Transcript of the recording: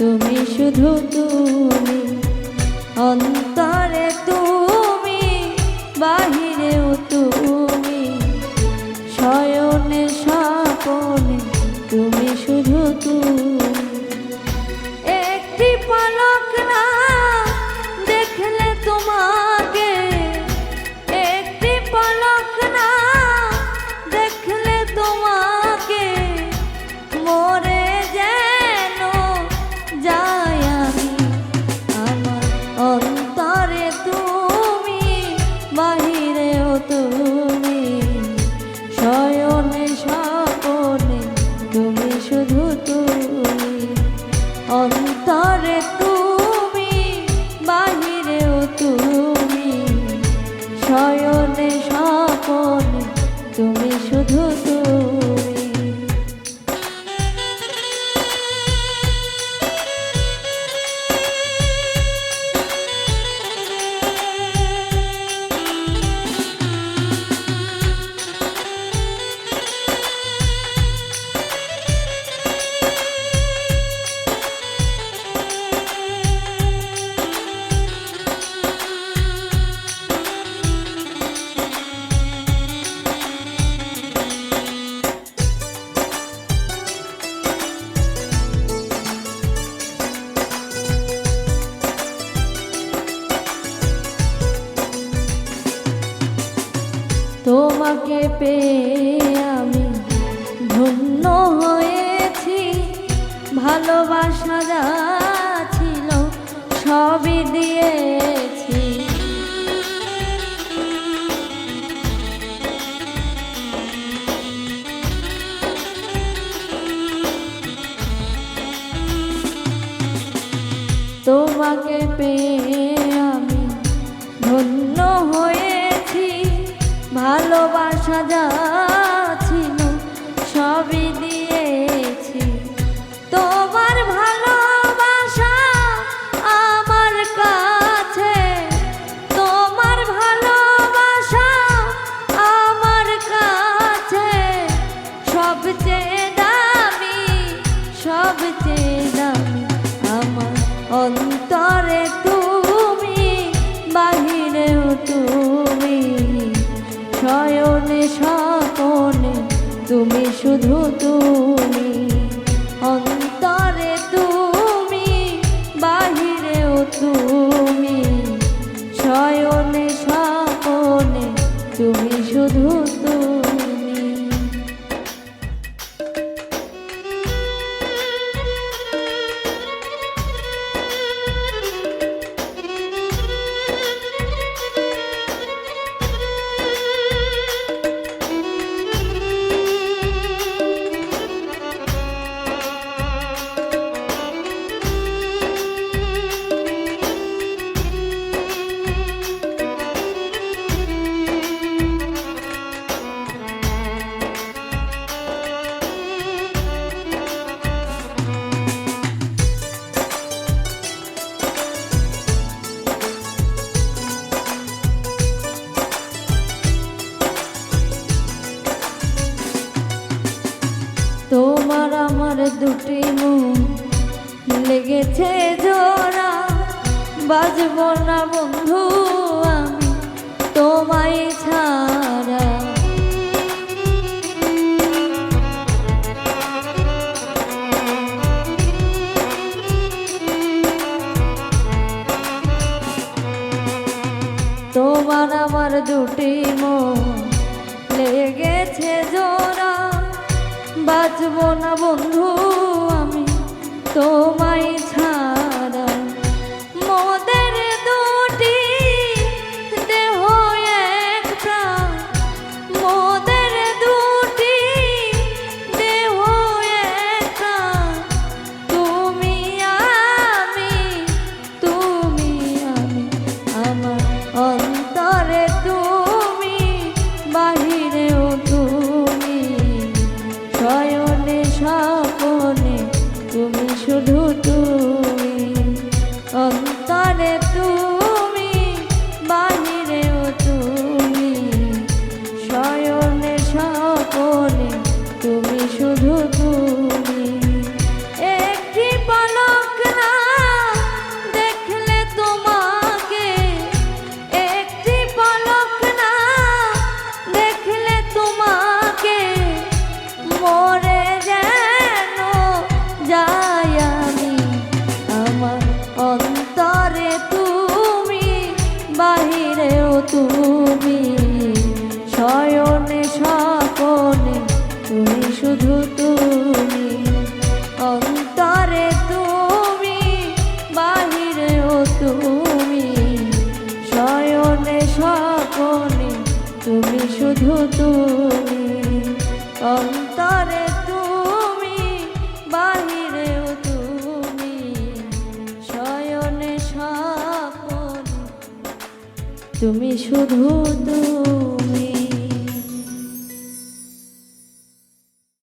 তুমি শুধু তুমি, অন্তরে তুমি, বাহিরেও তুমি, শয়নে স্বপনে তুমি শুধু তুমি। একটি পলক না দেখলে তোমাকে, একটি পলক না দেখলে তোমাকে, মরে যেন যাই আমি। আমার অন্তরে তুমি, বাহিরেও তুমি, শয়নে স্বপনে তুমি শুধু তুমি, অন্তরে তুমি, বাহিরেও তুমি, শয়নে স্বপনে তুমি শুধু তুমি। তোমাকে পেয়ে আমি ধন্য হয়েছি, ভালোবাসা যা ছিল সবই দিয়েছি। তোমাকে পেয়ে আমি ধন্য হয়েছি, ভালোবাসা যা ছিল সবই দিয়েছি। তোমার ভালোবাসা আমার কাছে, তোমার ভালোবাসা আমার কাছে সবচেয়ে দামি, সবচেয়ে দামি। আমার অন্তরে তুমি, বাহিরেও তুমি, শয়নে স্বপনে তুমি শুধু তুমি, অন্তরে তুমি, বাহিরেও তুমি, শয়নে স্বপনে তুমি শুধু তুমি। তোমার আমার দুটি মন লেগেছে জোড়া, বাজব না বন্ধু আমি তোমায় ছাড়া। তোমার আমার দুটি মন লেগেছে জোড়া, বাঁচব না বন্ধু আমি তোমায় ছাড়া। মোদের দুটি দেহ এক প্রাণ, মোদের দুটি দেহ এক প্রাণ, তুমি আমি, তুমি আমি। আমার অন্তরে তুমি, বাহিরেও তুমি, শয়নে স্বপনে তুমি শুধু তুমি। স্বপনে তুমি শুধু তুমি, অন্তরে তুমি, বাহিরেও তুমি, শয়নে স্বপনে তুমি শুধু তুমি।